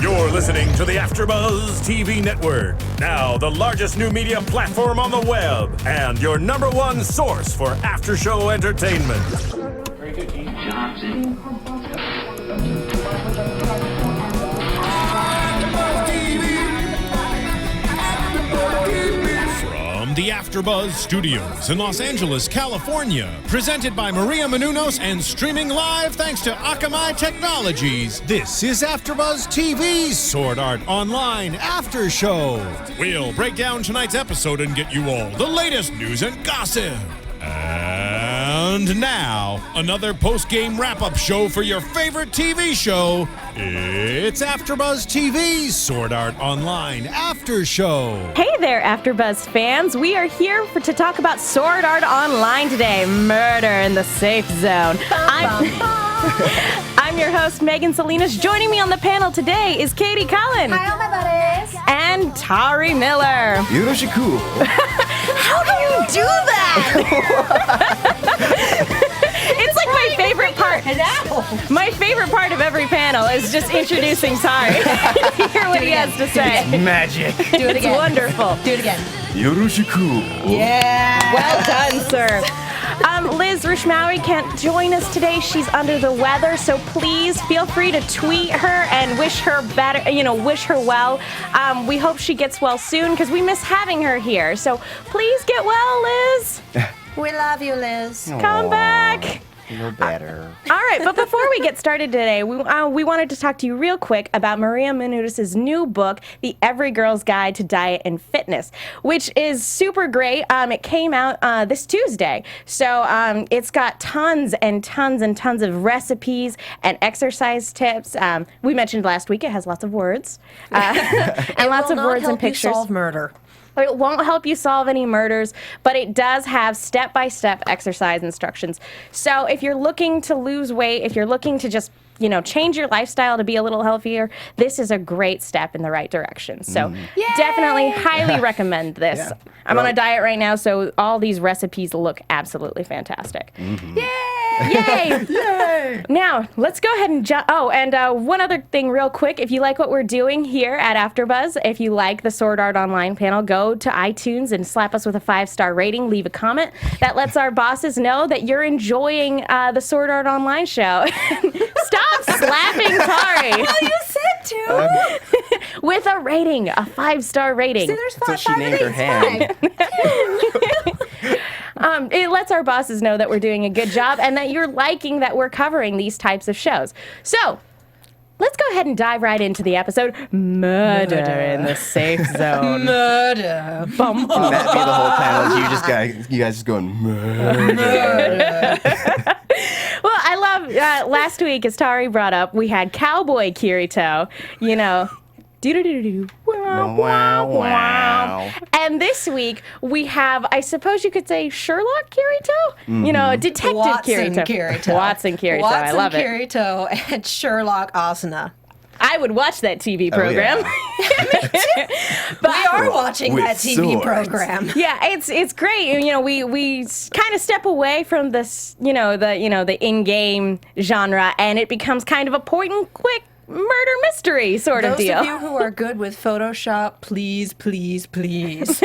You're listening to the AFTERBUZZ TV network, now the largest new media platform on the web, and your #1 source for after-show entertainment. Very good, Keith. Johnson. From the AFTERBUZZ Studios in Los Angeles, California, presented by Maria Menounos and streaming live thanks to Akamai Technologies, this is AFTERBUZZ TV's Sword Art Online After Show. We'll break down tonight's episode and get you all the latest news and gossip. And now, another post-game wrap-up show for your favorite TV show. It's AFTERBUZZ TV's Sword Art Online After Show. Hey there, AFTERBUZZ fans. We are here to talk about Sword Art Online today, Murder in the Safe Zone. I'm your host, Megan Salinas. Joining me on the panel today is Katie Cullen. Hi, all my buddies. And Tauri Miller. Yoruko. How do you do that? It's like my favorite part. My favorite part of every panel is just introducing Tauri. Hear what he has to say. Magic. Do it again. It's wonderful. Do it again. Yoruko. Yeah. Well done, sir. Liz Rishmawi can't join us today. She's under the weather, so please feel free to tweet her and wish her better. Wish her well. We hope she gets well soon because we miss having her here. So please get well, Liz. We love you, Liz. Come back. You're better. All right, but before we get started today, we wanted to talk to you real quick about Maria Menounos' new book, The Every Girl's Guide to Diet and Fitness, which is super great. It came out this Tuesday, so it's got tons and tons and tons of recipes and exercise tips. We mentioned last week it has lots of words and lots of words and pictures. You solve murder. It won't help you solve any murders, but it does have step-by-step exercise instructions. So if you're looking to lose weight, if you're looking to just, change your lifestyle to be a little healthier, this is a great step in the right direction. So definitely highly recommend this. Yeah. I'm on a diet right now, so all these recipes look absolutely fantastic. Mm-hmm. Yay! Yay! Now, let's go ahead and jump. Oh, and one other thing real quick. If you like what we're doing here at AFTERBUZZ, if you like the Sword Art Online panel, go to iTunes and slap us with a 5-star rating. Leave a comment. That lets our bosses know that you're enjoying the Sword Art Online show. Stop slapping Tari. Well, you said to. With a rating, a 5-star rating. See, there's That's what she five named her ratings. hand. It lets our bosses know that we're doing a good job and that you're liking that we're covering these types of shows. So, let's go ahead and dive right into the episode. Murder in the Safe Zone. Murder. Bum, bum. Can that be the whole panel? You guys just going murder. Well, I love, last week, as Tari brought up, we had Cowboy Kirito, do-do-do-do-do, wow, wow, wow. And this week, we have, I suppose you could say, Sherlock Kirito? Detective Kirito. Watson Kirito, I love it. Watson Kirito and Sherlock Asuna. I would watch that TV program. But we are watching with that TV swords. program. Yeah, it's great. We kind of step away from this, the in-game genre, and it becomes kind of a point and quick murder mystery sort of deal. Those of you who are good with Photoshop, please, please, please.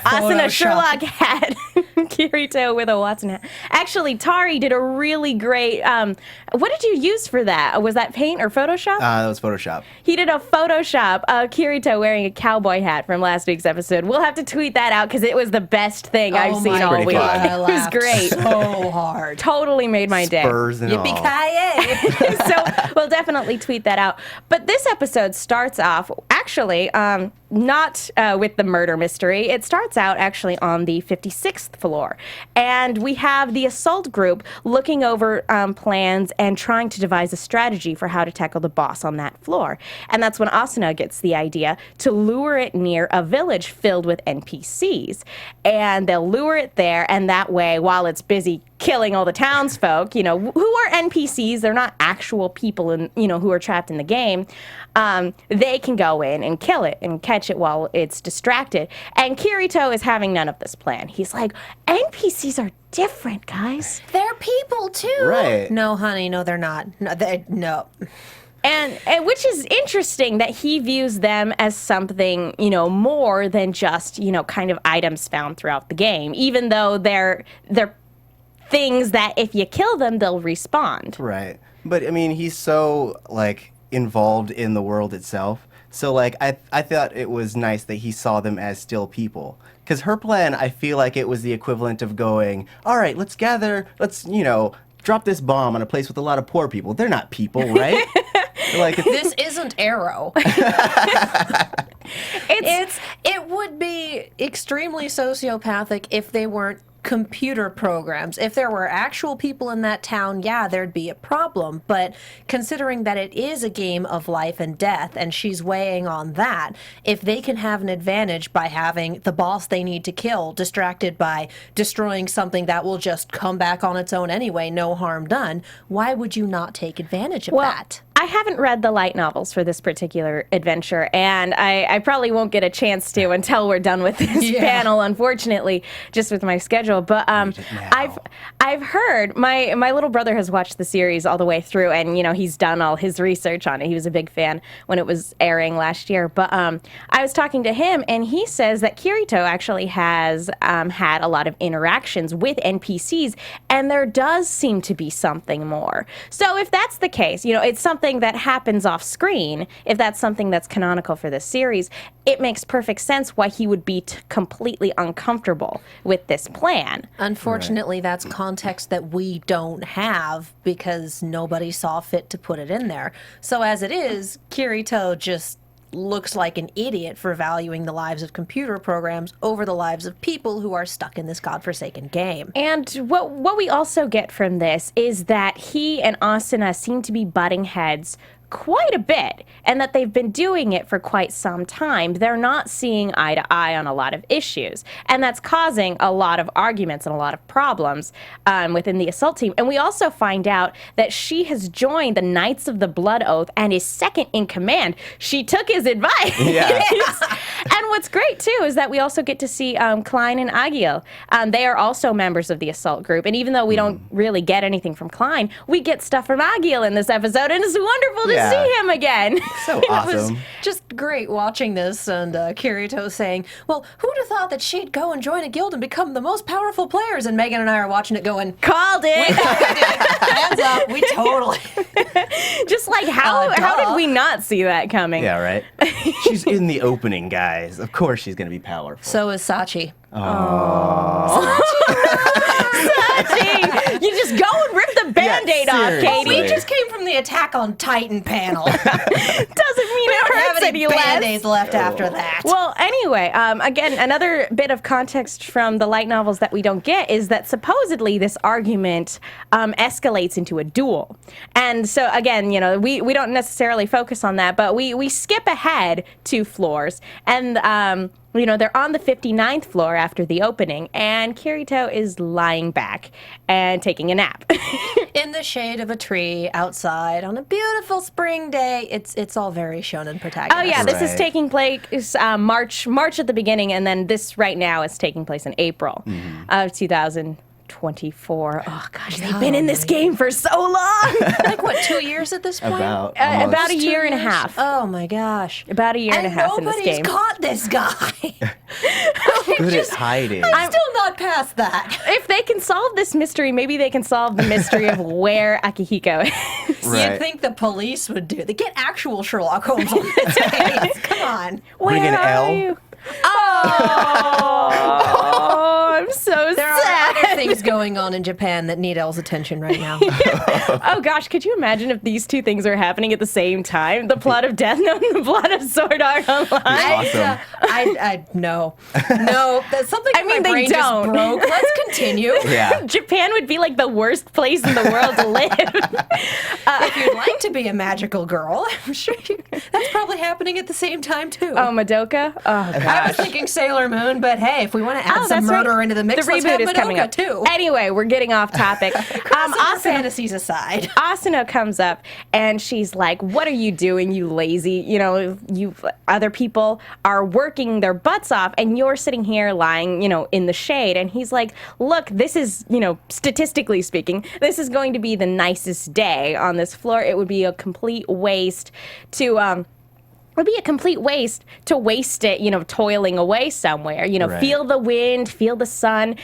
Asuna Sherlock had Kirito with a Watson hat. Actually, Tari did a really great. What did you use for that? Was that paint or Photoshop? That was Photoshop. He did a Photoshop of Kirito wearing a cowboy hat from last week's episode. We'll have to tweet that out because it was the best thing I've seen all Pretty week. fun. I It was laughed great. so hard. Totally made my day. Spurs and all. Yippee-ki-yay. So we'll definitely tweet that out. But this episode starts off, actually, not with the murder mystery. It starts out actually on the 56th floor. And we have the assault group looking over plans and trying to devise a strategy for how to tackle the boss on that floor. And that's when Asuna gets the idea to lure it near a village filled with NPCs. And they'll lure it there, and that way, while it's busy killing all the townsfolk, who are NPCs, they're not actual people who are trapped in the game, they can go in and kill it and catch it while it's distracted. And Kirito is having none of this plan. He's like, NPCs are different, guys. They're people too. Right. No, honey, no, they're not. No. And which is interesting that he views them as something, more than just, kind of items found throughout the game, even though they're things that if you kill them, they'll respawn. Right. But I mean, he's so involved in the world itself. So I thought it was nice that he saw them as still people. Because her plan, I feel like it was the equivalent of going, all right, let's gather, let's, drop this bomb on a place with a lot of poor people. They're not people, right? This isn't Arrow. It would be extremely sociopathic if they weren't computer programs. If there were actual people in that town, yeah, there'd be a problem. But considering that it is a game of life and death, and she's weighing on that, if they can have an advantage by having the boss they need to kill distracted by destroying something that will just come back on its own anyway, no harm done, why would you not take advantage of that? I haven't read the light novels for this particular adventure, and I probably won't get a chance to until we're done with this panel, unfortunately, just with my schedule. But I've heard my little brother has watched the series all the way through, and he's done all his research on it. He was a big fan when it was airing last year. But I was talking to him, and he says that Kirito actually has had a lot of interactions with NPCs, and there does seem to be something more. So if that's the case, it's something that happens off screen, if that's something that's canonical for this series, it makes perfect sense why he would be completely uncomfortable with this plan. Unfortunately, that's context that we don't have because nobody saw fit to put it in there. So as it is, Kirito just looks like an idiot for valuing the lives of computer programs over the lives of people who are stuck in this godforsaken game. And what we also get from this is that he and Asuna seem to be butting heads quite a bit, and that they've been doing it for quite some time. They're not seeing eye to eye on a lot of issues, and that's causing a lot of arguments and a lot of problems within the assault team. And we also find out that she has joined the Knights of the Blood Oath and is second in command. She took his advice. Yeah. And what's great, too, is that we also get to see Cline and Egil. They are also members of the assault group, and even though we don't really get anything from Cline, we get stuff from Egil in this episode, and it's wonderful to see him again. So awesome. It was just great watching this, and Kirito saying, well, who'd have thought that she'd go and join a guild and become the most powerful players? And Megan and I are watching it going, called it! Hands up, we totally. Just like, how did we not see that coming? Yeah, right? She's in the opening, guys. Of course she's going to be powerful. So is Sachi. Sachi! You just go and rip the Band-Aid off, Katie. We just came from the Attack on Titan panel. Doesn't mean it hurts any Band-Aids left after that. Well, anyway, again, another bit of context from the light novels that we don't get is that supposedly this argument escalates into a duel. And so, again, we don't necessarily focus on that, but we skip ahead 2 floors, and they're on the 59th floor after the opening, and Kirito is lying back and taking a nap. In the shade of a tree outside on a beautiful spring day. It's all very shonen protagonist. Oh, yeah, this is taking place March at the beginning, and then this right now is taking place in April of 2024. Oh, gosh, they've been in this game for so long. Like, what, 2 years at this point? About a year and a half. Oh, my gosh. About a year and a half in this game. And nobody's caught this guy. Good at hiding. I'm still not past that. If they can solve this mystery, maybe they can solve the mystery of where Akihiko is. Right. You'd think the police would do. They get actual Sherlock Holmes on this case. Come on. Bring Where an are L. you? Oh, I'm so There are sad. other things going on in Japan that need Elle's attention right now. Oh gosh, could you imagine if these 2 things are happening at the same time? The plot of Death Note and the plot of Sword Art Online. Awesome. No. That's something in my they brain don't. just broke. Let's continue. Yeah. Japan would be like the worst place in the world to live. If you'd like to be a magical girl, I'm sure that's probably happening at the same time too. Oh, Madoka? Oh, gosh. I was thinking Sailor Moon, but hey, if we want to add some that's right. murder into the mix, The let's reboot have is coming Madoka up. too. too. Anyway, we're getting off topic. Our fantasies aside. Asuna comes up and she's like, "What are you doing, you lazy? You other people are working their butts off and you're sitting here lying, in the shade." And he's like, "Look, this is, statistically speaking, this is going to be the nicest day on this floor. It would be a complete waste to waste it, toiling away somewhere. Right. Feel the wind, feel the sun."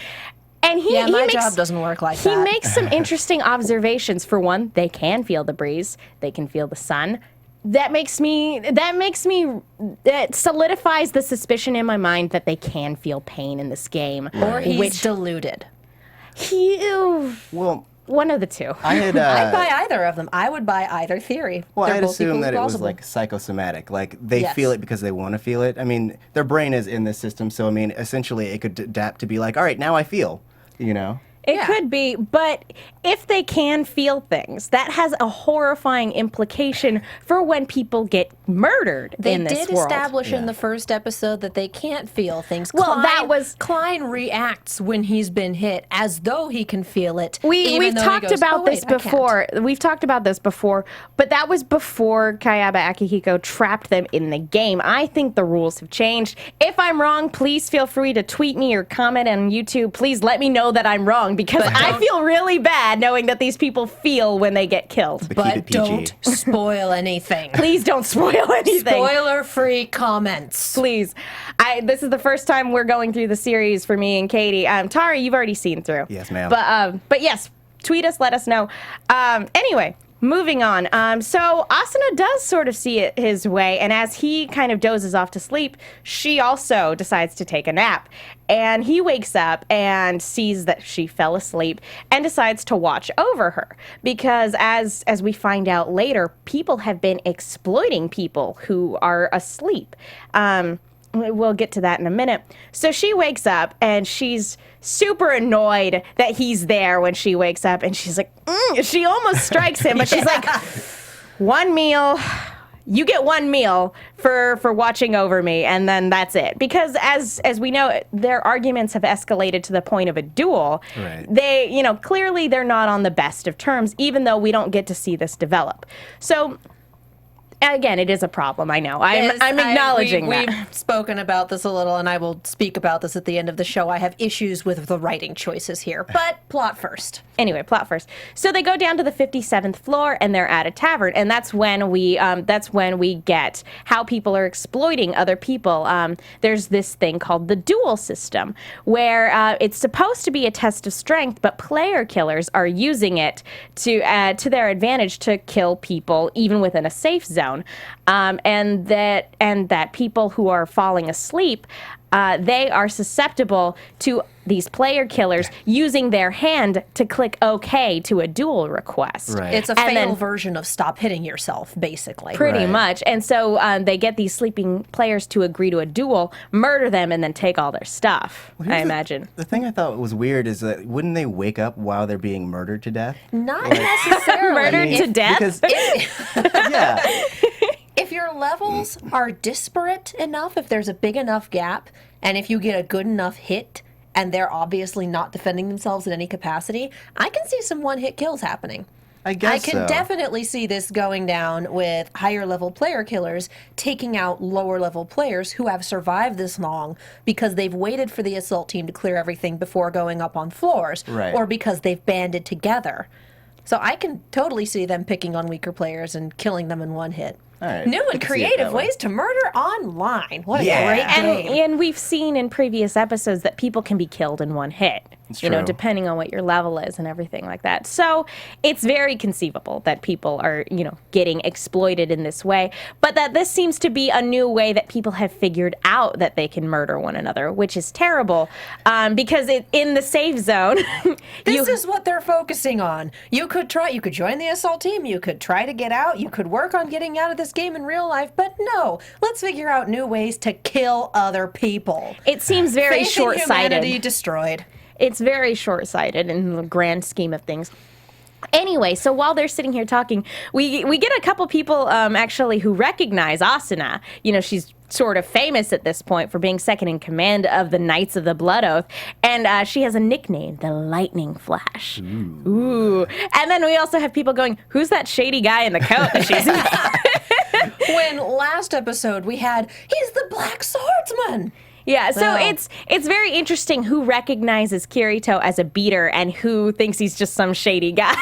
And my job doesn't work like that. He makes some interesting observations. For one, they can feel the breeze. They can feel the sun. It solidifies the suspicion in my mind that they can feel pain in this game. Or he's deluded. Well, one of the two. I'd buy either of them. I would buy either theory. Well, They're I'd both assume equally that it was plausible. like psychosomatic. Like they Yes. feel it because they want to feel it. I mean, their brain is in this system, so I mean, essentially, it could adapt to be like, all right, now I feel. It could be, but if they can feel things, that has a horrifying implication for when people get murdered in this They did world. establish in the first episode that they can't feel things. Well, Klein reacts when he's been hit as though he can feel it. We've though he talked goes, about "Oh, this wait, I can't." before. We've talked about this before, but that was before Kayaba Akihiko trapped them in the game. I think the rules have changed. If I'm wrong, please feel free to tweet me or comment on YouTube. Please let me know that I'm wrong, because I feel really bad knowing that these people feel when they get killed. But keep But it PG. don't spoil anything. Please don't spoil anything. Spoiler-free comments. Please. This is the first time we're going through the series for me and Katie. Tari, you've already seen through. Yes, ma'am. But yes, tweet us, let us know. Anyway, moving on. So Asuna does sort of see it his way, and as he kind of dozes off to sleep, she also decides to take a nap. And he wakes up and sees that she fell asleep and decides to watch over her. Because as we find out later, people have been exploiting people who are asleep. We'll get to that in a minute. So she wakes up and she's super annoyed that he's there when she wakes up, and she's like, she almost strikes him, but she's like, one meal. You get one meal for watching over me, and then that's it. Because as we know, their arguments have escalated to the point of a duel. Right. They, clearly they're not on the best of terms, even though we don't get to see this develop. So again, it is a problem. I know. I'm acknowledging that. We've spoken about this a little, and I will speak about this at the end of the show. I have issues with the writing choices here, but plot first. Anyway, plot first. So they go down to the 57th floor, and they're at a tavern, and that's when we get how people are exploiting other people. There's this thing called the duel system, where it's supposed to be a test of strength, but player killers are using it to their advantage to kill people even within a safe zone. And that people who are falling asleep, they are susceptible to these player killers using their hand to click OK to a duel request. Right. It's a And fail then- version of stop hitting yourself, basically. Pretty Right. much. And so they get these sleeping players to agree to a duel, murder them, and then take all their stuff, I imagine. The thing I thought was weird is that wouldn't they wake up while they're being murdered to death? Not necessarily. Murdered to death? Because, yeah. If your levels are disparate enough, if there's a big enough gap, and if you get a good enough hit, and they're obviously not defending themselves in any capacity, I can see some one-hit kills happening. I guess I can so. definitely see this going down with higher level player killers taking out lower level players who have survived this long because they've waited for the assault team to clear everything before going up on floors, Right. or because they've banded together. So I can totally see them picking on weaker players and killing them in one hit. All right. New I and can see it creative that way. ways to murder online. What a Yeah. great game. And we've seen in previous episodes that people can be killed in one hit. It's You know, true. depending on what your level is and everything like that. So it's very conceivable that people are, getting exploited in this way. But that this seems to be a new way that people have figured out that they can murder one another, which is terrible. Because in the safe zone, This is what they're focusing on. You could join the assault team, you could try to get out, you could work on getting out of this game in real life, but no, let's figure out new ways to kill other people. it seems very Facing humanity short-sighted. destroyed. It's very short-sighted in the grand scheme of things. Anyway, so while they're sitting here talking, we get a couple people actually who recognize Asuna. You know, she's sort of famous at this point for being second in command of the Knights of the Blood Oath, and she has a nickname, the Lightning Flash. Ooh. And then we also have people going, who's that shady guy in the coat that she's in? When last episode we had, he's the Black Swordsman. Yeah, so it's very interesting who recognizes Kirito as a beater and who thinks he's just some shady guy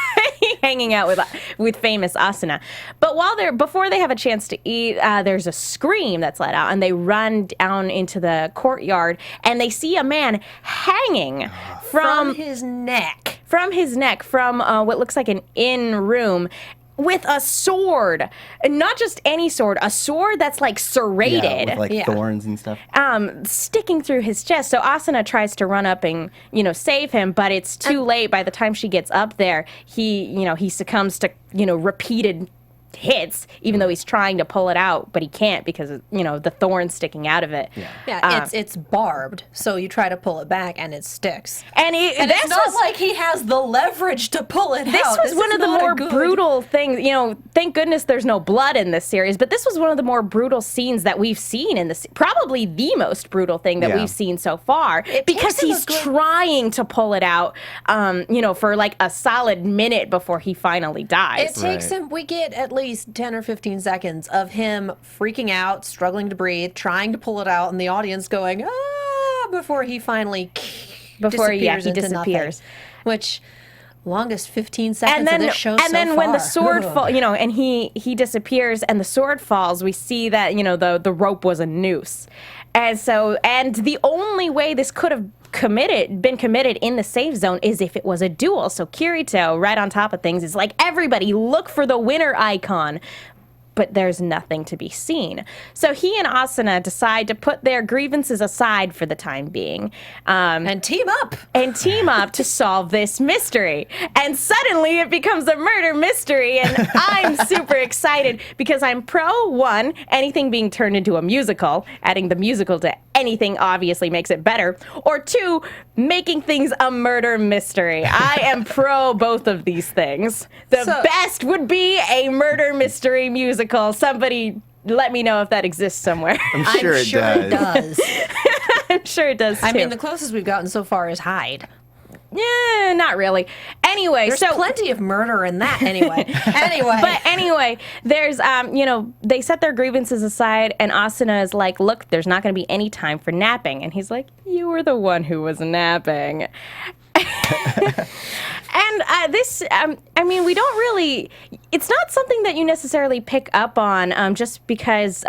hanging out with famous Asuna. But before they have a chance to eat, there's a scream that's let out, and they run down into the courtyard, and they see a man hanging from his neck. From what looks like an inn room, with a sword, and not just any sword, a sword that's like serrated, with like thorns and stuff, sticking through his chest. So Asuna tries to run up and save him, but it's too late. By the time she gets up there, he succumbs to repeated hits, even though he's trying to pull it out, but he can't because the thorns sticking out of it. It's barbed, so you try to pull it back and it sticks. And it's not like he has the leverage to pull it out. This was one of the more brutal things. Thank goodness there's no blood in this series, but this was one of the more brutal scenes that we've seen in this. Probably the most brutal thing that we've seen so far, because he's trying to pull it out, for like a solid minute before he finally dies. It takes him. We get at least 10 or 15 seconds of him freaking out, struggling to breathe, trying to pull it out, and the audience going, before he finally disappears into nothing. Which, longest 15 seconds of this show so far. And then when the sword falls, and he disappears and the sword falls, we see that, the rope was a noose. And the only way this could have been committed in the safe zone is if it was a duel. So Kirito, right on top of things, is like, everybody look for the winner icon. But there's nothing to be seen. So he and Asuna decide to put their grievances aside for the time being. And team up. To solve this mystery. And suddenly it becomes a murder mystery. And I'm super excited because I'm pro, one, anything being turned into a musical. Adding the musical to anything obviously makes it better. Or two, making things a murder mystery. I am pro both of these things. The best would be a murder mystery musical. Somebody let me know if that exists somewhere. I'm sure it does. I'm sure it does, too. I mean, the closest we've gotten so far is Hyde. Yeah, not really. Anyway, there's plenty of murder in that anyway. But anyway, there's, they set their grievances aside, and Asuna is like, look, there's not going to be any time for napping. And he's like, you were the one who was napping. And we don't really, it's not something that you necessarily pick up on just because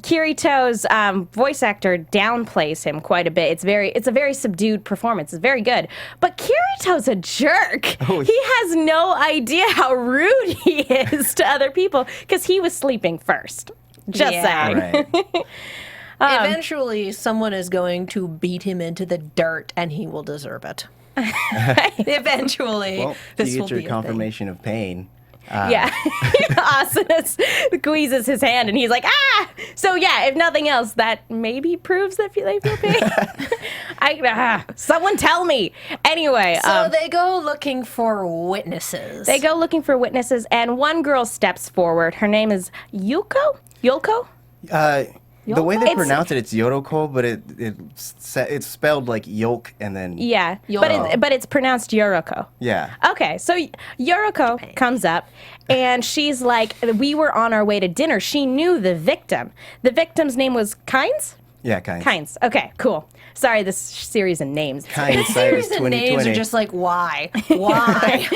Kirito's voice actor downplays him quite a bit. It's a very subdued performance. It's very good. But Kirito's a jerk. He has no idea how rude he is to other people because he was sleeping first. Just saying. Right. Eventually, someone is going to beat him into the dirt, and he will deserve it. Eventually, well, this you will get your be confirmation of pain. Asuna squeezes his hand, and he's like, ah! So yeah, if nothing else, that maybe proves that they feel pain. Someone tell me. Anyway. So they go looking for witnesses. And one girl steps forward. Her name is Yoruko? The way they pronounce it's Yoruko, but it's spelled like yolk and then but it's pronounced Yoruko. Yeah. Okay, so Yoruko comes up and she's like, we were on our way to dinner. She knew the victim. The victim's name was Kains? Yeah, Kains. Kains. Okay, cool. Sorry, this series of names. Kains series 2020. Names are just like, why? Why?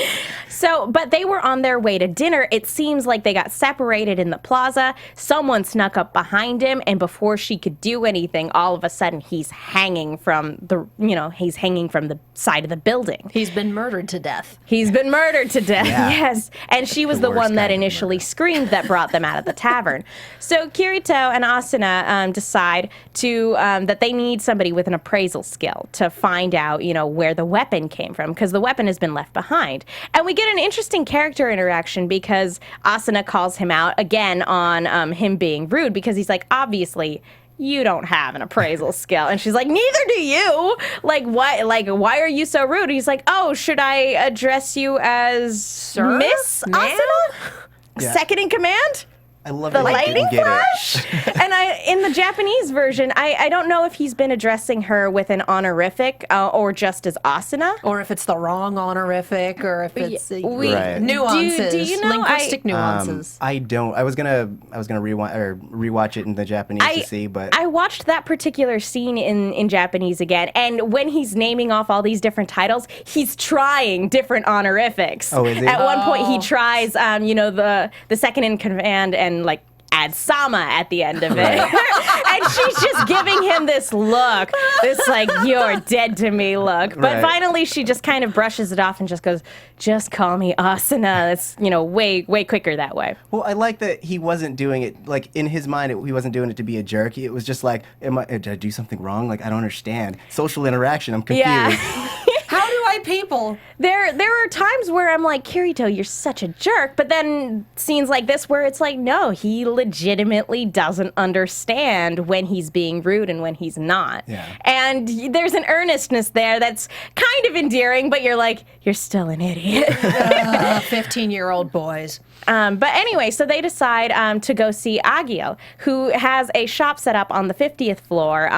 But they were on their way to dinner. It seems like they got separated in the plaza. Someone snuck up behind him, and before she could do anything, all of a sudden he's hanging from the side of the building. He's been murdered to death. Yeah. Yes. And she was the one that initially screamed that brought them out of the tavern. So Kirito and Asuna decide that they need somebody with an appraisal skill to find out, where the weapon came from, because the weapon has been left behind. And we get an interesting character interaction because Asuna calls him out again on him being rude, because he's like, obviously, you don't have an appraisal skill. And she's like, neither do you. Like, what? Like, why are you so rude? He's like, oh, should I address you as Sir? Miss Ma'am? Asuna? Yeah. Second in command? I love The that he lightning didn't get flash? And in the Japanese version, I don't know if he's been addressing her with an honorific or just as Asuna. Or if it's the wrong honorific, or if it's Right. nuances, Do you know, linguistic nuances. I don't. I was gonna rewatch it in the Japanese to see, but I watched that particular scene in Japanese again, and when he's naming off all these different titles, he's trying different honorifics. Oh, is he? At one point, he tries, the second in command and like adds Sama at the end of it, and she's just giving him this look, this like "you're dead to me" look. But Right. finally, she just kind of brushes it off and just goes, "Just call me Asuna." It's way quicker that way. well, I like that he wasn't doing it like in his mind. He wasn't doing it to be a jerk. It was just like, did I do something wrong? Like I don't understand social interaction. I'm confused. Yeah. How do I people? There are times where I'm like, Kirito, you're such a jerk. But then scenes like this where it's like, no, he legitimately doesn't understand when he's being rude and when he's not. Yeah. And there's an earnestness there that's kind of endearing, but you're like, you're still an idiot. 15-year-old boys. But anyway, so they decide to go see Egil, who has a shop set up on the 50th floor.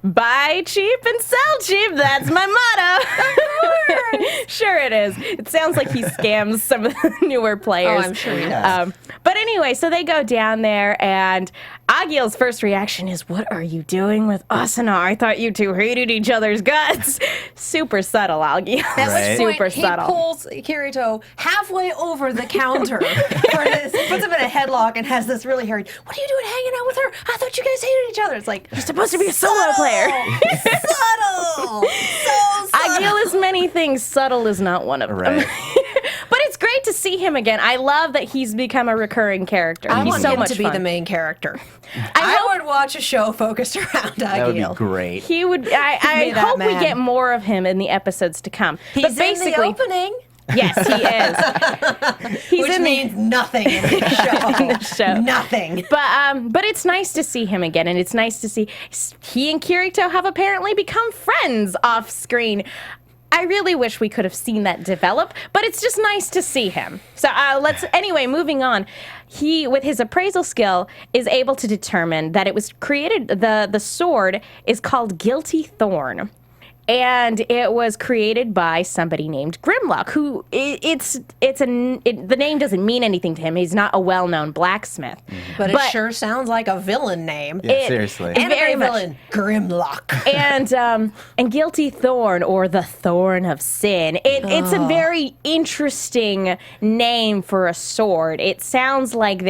Buy cheap and sell cheap. That's my motto. Sure it is. It sounds like he scams some of the newer players. Oh, I'm sure he does. But anyway, so they go down there, and Agil's first reaction is, what are you doing with Asuna? I thought you two hated each other's guts. Super subtle, Egil. Right. Super He subtle. pulls Kirito halfway over the counter, puts him in a headlock, and has this really hairy, what are you doing hanging out with her? I thought you guys hated each other. It's like, You're supposed to be a solo player. subtle! So subtle! Egil is many things. Subtle is not one of them. Right. But it's great to see him again. I love that he's become a recurring character. I He's want so him much to be fun. the main character. I I would watch a show focused around Egil. That would be great. He would. I me that hope we mad. get more of him in the episodes to come. He's but basically, in the opening, yes, he is. He's which in means nothing in the show. the show. Nothing. But it's nice to see him again, and it's nice to see he and Kirito have apparently become friends off screen. I really wish we could have seen that develop, but it's just nice to see him. So anyway, moving on. He, with his appraisal skill, is able to determine that it was created, the sword is called Guilty Thorn. And it was created by somebody named Grimrock, who the name doesn't mean anything to him. He's not a well-known blacksmith. But it sure sounds like a villain name. Yeah, seriously. Very Anime much. villain, Grimlock. And Guilty Thorn, or the Thorn of Sin, it's a very interesting name for a sword. It sounds like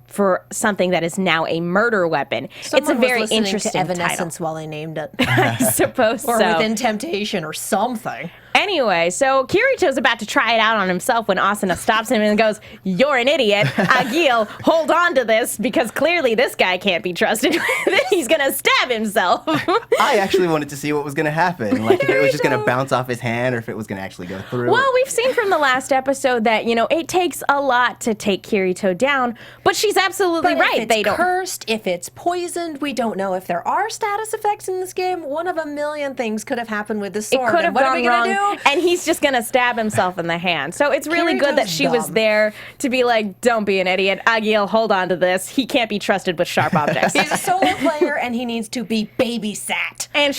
for something that is now a murder weapon. Someone it's a very was listening interesting to Evanescence title. while they named it. I suppose Or so. Within Temptation or something. Anyway, so Kirito's about to try it out on himself when Asuna stops him and goes, "You're an idiot. Egil, hold on to this, because clearly this guy can't be trusted. He's going to stab himself." I actually wanted to see what was going to happen. Like if it was just going to bounce off his hand or if it was going to actually go through. Well, we've seen from the last episode that, it takes a lot to take Kirito down, but she's absolutely But right. if it's They don't. cursed, if it's poisoned, we don't know if there are status effects in this game. One of a million things could have happened with this It sword. could And have what are gone we wrong, gonna do? and he's just gonna stab himself in the hand. So it's really good that Kirito's she was dumb. there to be like, "Don't be an idiot, Egil. Hold on to this. He can't be trusted with sharp objects." He's a solo player and he needs to be babysat. And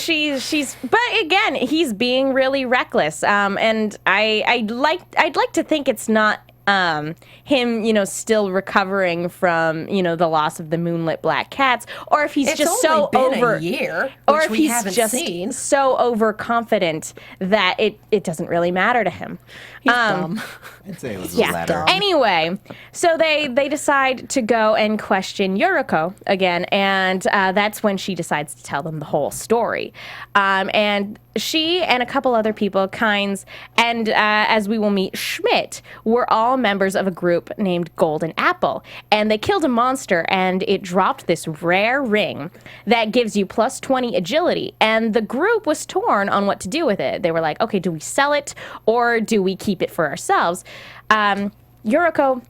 but again, he's being really reckless. And I'd like to think it's not him, still recovering from, the loss of the moonlit black cats, or if he's It's just only so been over a year, or which if we he's haven't just seen. so overconfident that it doesn't really matter to him. He's dumb. I'd say it was Yeah. the latter. Anyway, so they decide to go and question Yoruko again, and that's when she decides to tell them the whole story. And she and a couple other people, Kains, and as we will meet, Schmit, were all members of a group named Golden Apple. And they killed a monster, and it dropped this rare ring that gives you plus 20 agility. And the group was torn on what to do with it. They were like, okay, do we sell it, or do we keep it for ourselves? Yoruko,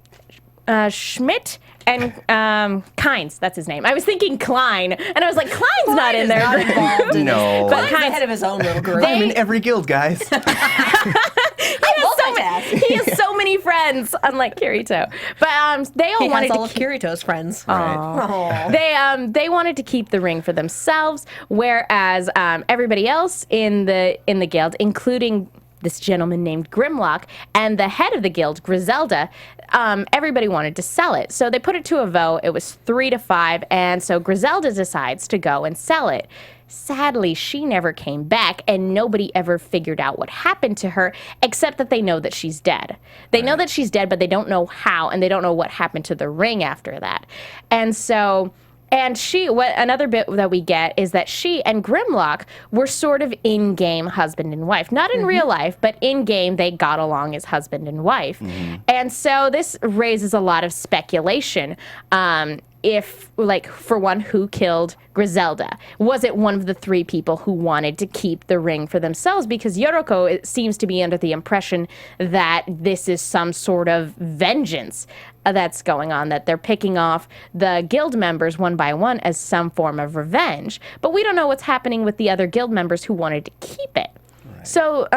Schmit, Kains, that's his name. I was thinking Klein, and I was like, Klein's not in there. Not involved in No. Klein's the head of his own little group. I'm in every guild, guys. He has so many friends, unlike Kirito. But they all he wanted has all to of Kirito's friends. Right. They wanted to keep the ring for themselves, whereas everybody else in the guild, including this gentleman named Grimrock and the head of the guild, Griselda, everybody wanted to sell it. So they put it to a vote. It was 3-5, and so Griselda decides to go and sell it. Sadly, she never came back, and nobody ever figured out what happened to her, except that they know that she's dead. They know that she's dead, but they don't know how, and they don't know what happened to the ring after that. And so... And another bit that we get is that she and Grimrock were sort of in-game husband and wife. Not in real life, but in-game they got along as husband and wife. And so this raises a lot of speculation. If, like, for one, who killed Griselda? Was it one of the three people who wanted to keep the ring for themselves? Because Yoruko seems to be under the impression that this is some sort of vengeance that's going on, that they're picking off the guild members one by one as some form of revenge. But we don't know what's happening with the other guild members who wanted to keep it. Right. So,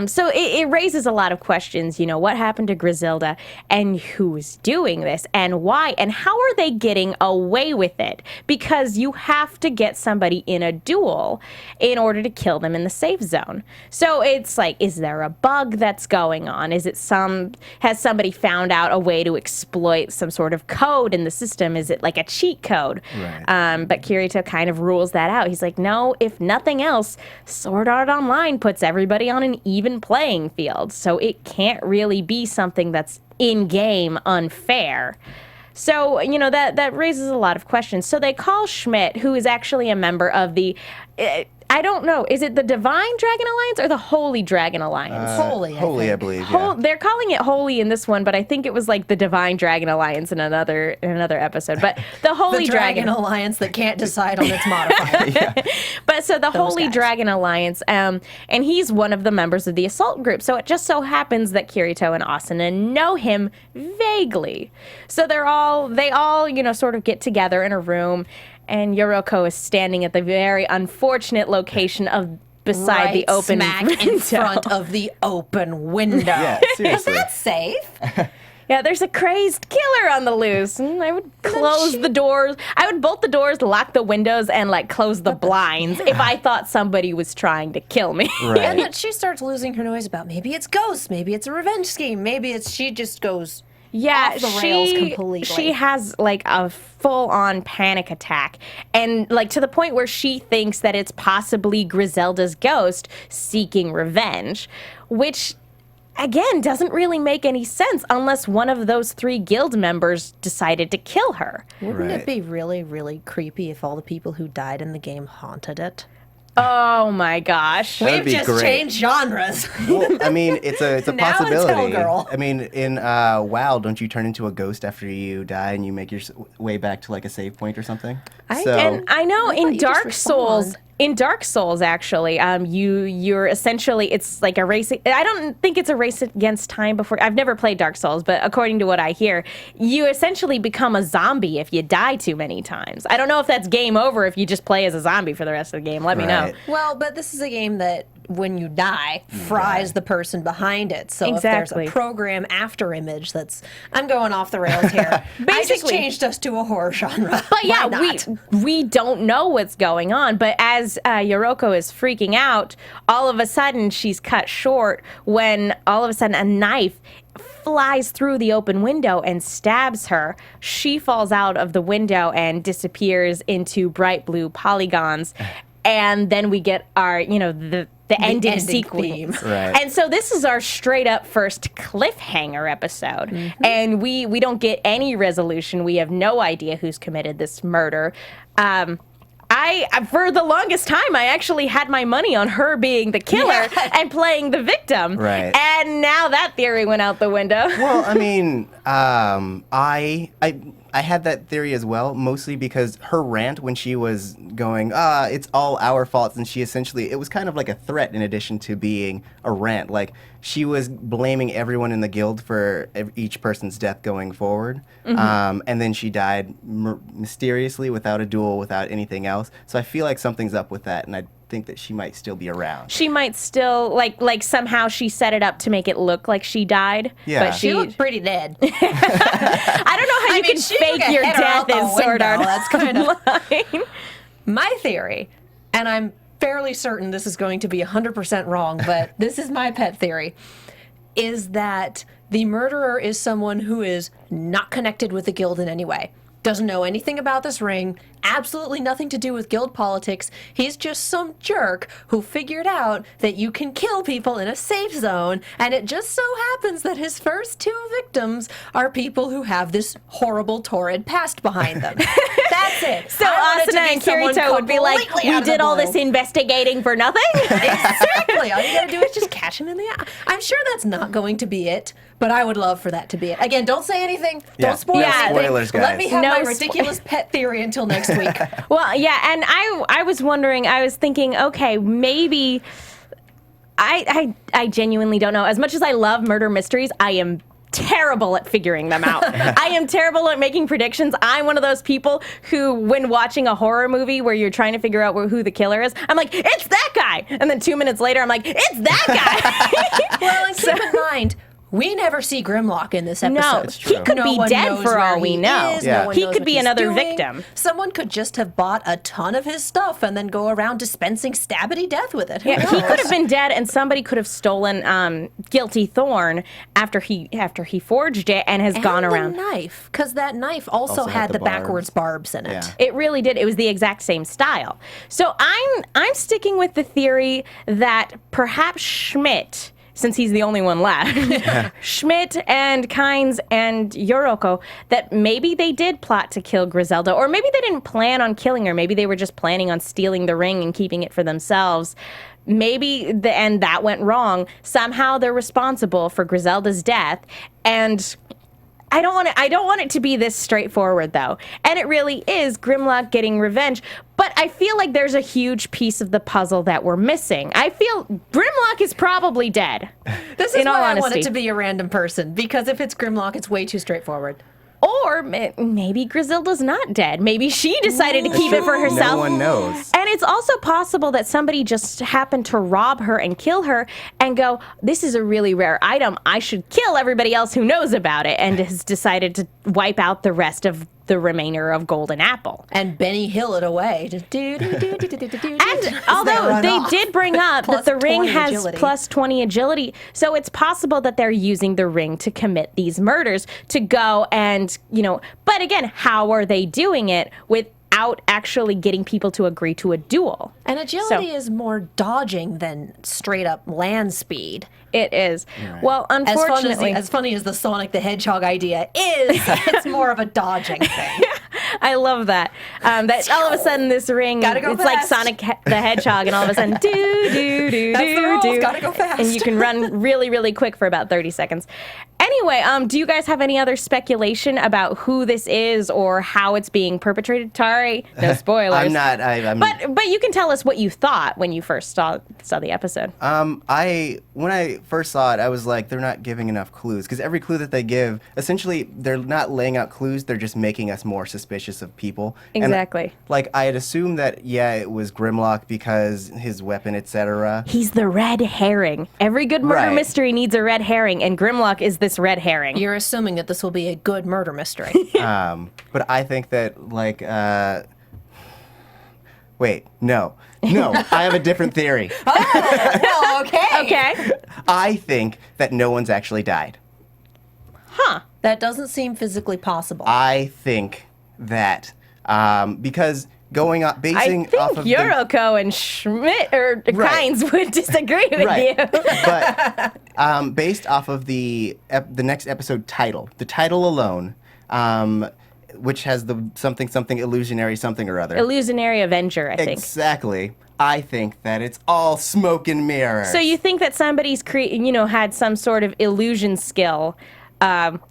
so it raises a lot of questions, you know, what happened to Griselda and who's doing this and why and how are they getting away with it? Because you have to get somebody in a duel in order to kill them in the safe zone. So it's like, is there a bug that's going on? Has somebody found out a way to exploit some sort of code in the system? Is it like a cheat code? Right. But Kirito kind of rules that out. He's like, no, if nothing else, Sword Art Online puts everybody on an even playing field, so it can't really be something that's in-game unfair. So, you know, that raises a lot of questions. So they call Schmit, who is actually a member of the... I don't know. Is it the Divine Dragon Alliance or the Holy Dragon Alliance? Holy, I believe. Yeah. They're calling it Holy in this one, but I think it was like the Divine Dragon Alliance in another episode. But the Holy Dragon Alliance that can't decide on its modifier. But so the Holy Dragon Alliance, and he's one of the members of the assault group. So it just so happens that Kirito and Asuna know him vaguely. So they all, you know, sort of get together in a room. And Yoruko is standing at the very unfortunate location of beside the open smack window. In front of the open window. Yeah, seriously. Is that safe? Yeah, there's a crazed killer on the loose. And I would close the doors. I would bolt the doors, lock the windows, and like close the blinds if I thought somebody was trying to kill me. Right. And then she starts losing her noise about maybe it's ghosts, maybe it's a revenge scheme, maybe she just goes off the rails completely. She has like a full-on panic attack, and like to the point where she thinks that it's possibly Griselda's ghost seeking revenge, which again doesn't really make any sense unless one of those three guild members decided to kill her. Wouldn't it be really, really creepy if all the people who died in the game haunted it? Oh my gosh. That'd We've be just great. changed genres. Well, I mean, it's a Now it's possibility. Hellgirl. I mean, in WoW, don't you turn into a ghost after you die and you make your way back to like a save point or something? And I know in you just Dark Souls, respond. in Dark Souls actually, you're essentially, it's like a race. I don't think it's a race against time before. I've never played Dark Souls, but according to what I hear, you essentially become a zombie if you die too many times. I don't know if that's game over if you just play as a zombie for the rest of the game. Let me know. Well, but this is a game that when you die, fries the person behind it. So Exactly. if there's a program after image that's, I'm going off the rails here. I just Basically. changed us to a horror genre. But yeah, Why not? we don't know what's going on. But as Yoruko is freaking out, all of a sudden she's cut short when all of a sudden a knife flies through the open window and stabs her. She falls out of the window and disappears into bright blue polygons. And then we get our, you know, the ending sequence. theme. Right. And so this is our straight up first cliffhanger episode. And we don't get any resolution. We have no idea who's committed this murder. For the longest time, I actually had my money on her being the killer and playing the victim. Right. And now that theory went out the window. Well, I mean, I I had that theory as well, mostly because her rant when she was going, it's all our faults, and she essentially, it was kind of like a threat in addition to being a rant. Like, she was blaming everyone in the guild for each person's death going forward. And then she died mysteriously without a duel, without anything else. So I feel like something's up with that, and I think that she might still be around. She might still, like somehow she set it up to make it look like she died. Yeah. But She looked pretty dead. I don't know how you can fake your death in Sword Art. That's kind of Online. my theory, and I'm fairly certain this is going to be 100% wrong, but this is my pet theory, is that the murderer is someone who is not connected with the guild in any way. Doesn't know anything about this ring, absolutely nothing to do with guild politics. He's just some jerk who figured out that you can kill people in a safe zone, and it just so happens that his first 2 victims are people who have this horrible, torrid past behind them. That's it. So I want it to Asuna be and someone Kirito would be like, completely out we of the did all blue." this investigating for nothing? Exactly. All you gotta do is just catch him in the eye. I'm sure that's not going to be it, but I would love for that to be it. Again, don't say anything. Yeah. Don't spoil Yeah. anything. Spoilers, guys. Let me have No my spo- ridiculous pet theory until next week. Well, yeah, and I was wondering, I was thinking, okay, maybe I genuinely don't know. As much as I love murder mysteries, I am terrible at figuring them out. I am terrible at making predictions. I'm one of those people who, when watching a horror movie where you're trying to figure out who the killer is, I'm like, it's that guy. And then 2 minutes later, I'm like, it's that guy. Well, and keep in mind, we never see Grimrock in this episode. No, he could No be one dead knows for all where we he know. is. Yeah. No one He knows could what be he's another doing. victim. Someone could just have bought a ton of his stuff and then go around dispensing stabity death with it. Who Yeah, he knows? could have been dead, and somebody could have stolen Guilty Thorn after he forged it and has gone And around. the knife, because that knife also had had the the backwards barbs in it. Yeah. It really did. It was the exact same style. So I'm sticking with the theory that perhaps Schmit, since he's the only one left, Schmit and Kains and Yoruko, that maybe they did plot to kill Griselda, or maybe they didn't plan on killing her. Maybe they were just planning on stealing the ring and keeping it for themselves. Maybe that went wrong. Somehow they're responsible for Griselda's death, and I don't want it to be this straightforward, though. And it really is Grimlock getting revenge. But I feel like there's a huge piece of the puzzle that we're missing. I feel Grimlock is probably dead. This is in all why I want honesty. it to be a random person, because if it's Grimlock, it's way too straightforward. Or maybe Griselda's not dead. Maybe she decided to keep it for herself. No one knows. And it's also possible that somebody just happened to rob her and kill her and go, this is a really rare item. I should kill everybody else who knows about it, and has decided to wipe out the rest of the remainder of Golden Apple. And Benny Hill it away. And although they did bring up that Plus the ring 20 has agility. plus 20 agility, so it's possible that they're using the ring to commit these murders, to go and, but again, how are they doing it without actually getting people to agree to a duel? And agility is more dodging than straight up land speed. It is. Well, unfortunately, As funny as the Sonic the Hedgehog idea is, it's more of a dodging thing. I love that. That all of a sudden this ring, Gotta go it's like fast. Sonic the Hedgehog, and all of a sudden, do, That's the rules. do. Gotta go fast. And you can run really, really quick for about 30 seconds. Anyway, do you guys have any other speculation about who this is or how it's being perpetrated? Tari, no spoilers. I'm not. I'm. But you can tell us what you thought when you first saw the episode. When I first saw it, I was like, they're not giving enough clues, because every clue that they give, essentially, they're not laying out clues. They're just making us more suspicious of people. Exactly. And, I had assumed that it was Grimlock because his weapon, etc. He's the red herring. Every good murder Right. mystery needs a red herring, and Grimlock is this red herring. You're assuming that this will be a good murder mystery. But I think that wait, no, I have a different theory. Well, okay. Okay. I think that no one's actually died. Huh. That doesn't seem physically possible. I think that because going up, I basing think off of Yoruko and Schmit or Right. Kains would disagree with Right. you. but based off of the next episode title, the title alone, which has the something illusionary something or other. Illusionary Avenger, I think. Exactly. I think that it's all smoke and mirrors. So you think that somebody's had some sort of illusion skill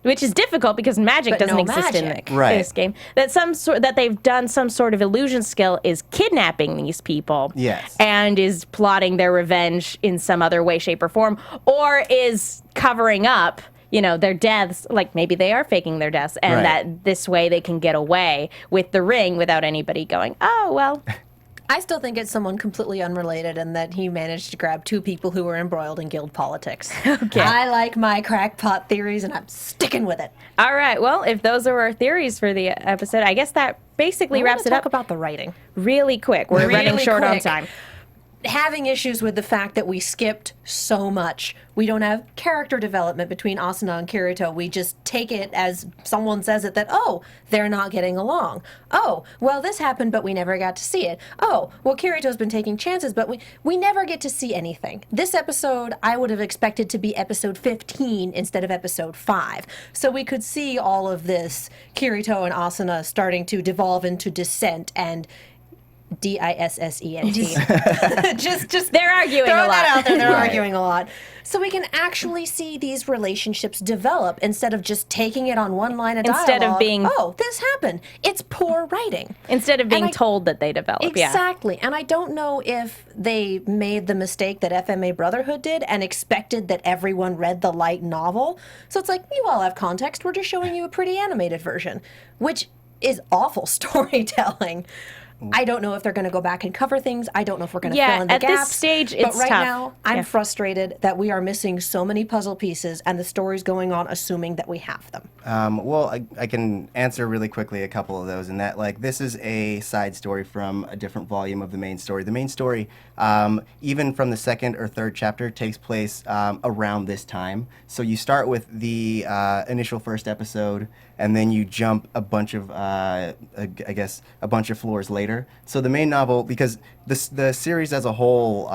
which is difficult because magic But doesn't no exist magic. in Right. this game. That they've done some sort of illusion skill is kidnapping these people. Yes. And is plotting their revenge in some other way, shape, or form, or is covering up, their deaths. Like maybe they are faking their deaths, and Right. that this way they can get away with the ring without anybody going, oh well. I still think it's someone completely unrelated and that he managed to grab two people who were embroiled in guild politics. Okay. I like my crackpot theories and I'm sticking with it. All right. Well, if those are our theories for the episode, I guess that basically wraps it Talk up about the writing. really quick. We're running Really short on quick. time. Having issues with the fact that we skipped so much. We don't have character development between Asuna and Kirito. We just take it as someone says it that, oh, they're not getting along. Oh, well, this happened, but we never got to see it. Oh, well, Kirito's been taking chances, but we never get to see anything. This episode, I would have expected to be episode 15 instead of episode 5. So we could see all of this Kirito and Asuna starting to devolve into dissent and dissent. just They're arguing throwing a lot. that out there. They're Right. arguing a lot. So we can actually see these relationships develop instead of just taking it on one line of dialogue. Instead of being- oh, this happened. It's poor writing. Instead of being And I- told that they develop. Yeah. Exactly. And I don't know if they made the mistake that FMA Brotherhood did and expected that everyone read the light novel. So it's like, you all have context. We're just showing you a pretty animated version, which is awful storytelling. I don't know if they're going to go back and cover things. I don't know if we're going to Yeah, fill in the at this gaps. stage, but it's right tough. now, I'm Yeah. frustrated that we are missing so many puzzle pieces and the story's going on assuming that we have them. Well, I can answer really quickly a couple of those, and that this is a side story from a different volume of the main story. The main story, even from the second or third chapter, takes place around this time. So you start with the initial first episode, and then you jump a bunch of, I guess, a bunch of floors later. So the main novel, because the series as a whole,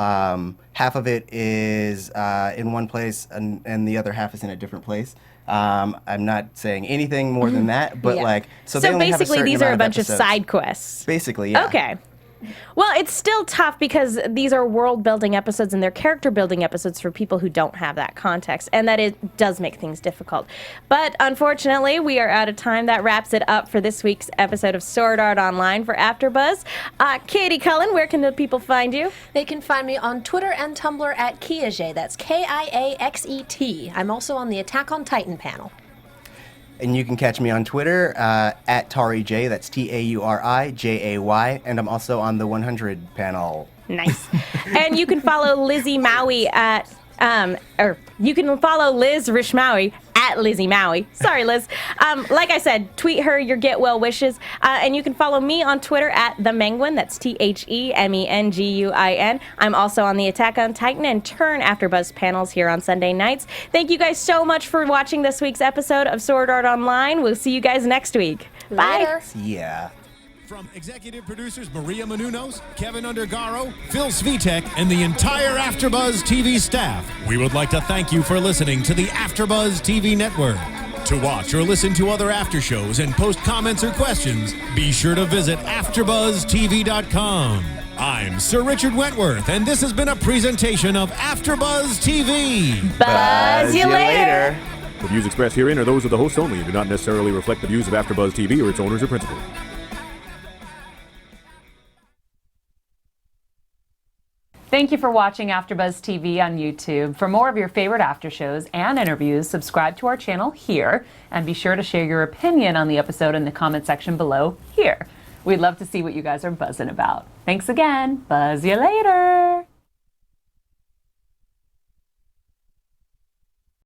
half of it is in one place, and the other half is in a different place. I'm not saying anything more than that, but Yeah. so they So only have basically, certain these are a amount bunch of episodes. side quests. Basically, yeah. Okay. Well, it's still tough because these are world building episodes and they're character building episodes for people who don't have that context, and that it does make things difficult. But unfortunately, we are out of time. That wraps it up for this week's episode of Sword Art Online for AfterBuzz. Katie Cullen, where can the people find you? They can find me on Twitter and Tumblr at Kiaxet. That's Kiaxet. I'm also on the Attack on Titan panel. And you can catch me on Twitter at TauriJ, that's TaurijAY, and I'm also on the 100 panel. Nice. And you can follow Lizzie Maui at, or you can follow Liz Rishmaui at Lizzie Maui. Sorry, Liz. Like I said, tweet her your get well wishes. And you can follow me on Twitter at The Menguin. That's TheMenguin. I'm also on the Attack on Titan and Turn AfterBuzz panels here on Sunday nights. Thank you guys so much for watching this week's episode of Sword Art Online. We'll see you guys next week. Bye. Later. Yeah. From executive producers Maria Menounos, Kevin Undergaro, Phil Svitek, and the entire AfterBuzz TV staff, we would like to thank you for listening to the AfterBuzz TV network. To watch or listen to other after shows and post comments or questions, be sure to visit AfterBuzzTV.com. I'm Sir Richard Wentworth, and this has been a presentation of AfterBuzz TV. Buzz you later. The views expressed herein are those of the hosts only and do not necessarily reflect the views of AfterBuzz TV or its owners or principals. Thank you for watching AfterBuzz TV on YouTube. For more of your favorite after shows and interviews, subscribe to our channel here, and be sure to share your opinion on the episode in the comment section below here. We'd love to see what you guys are buzzing about. Thanks again. Buzz you later.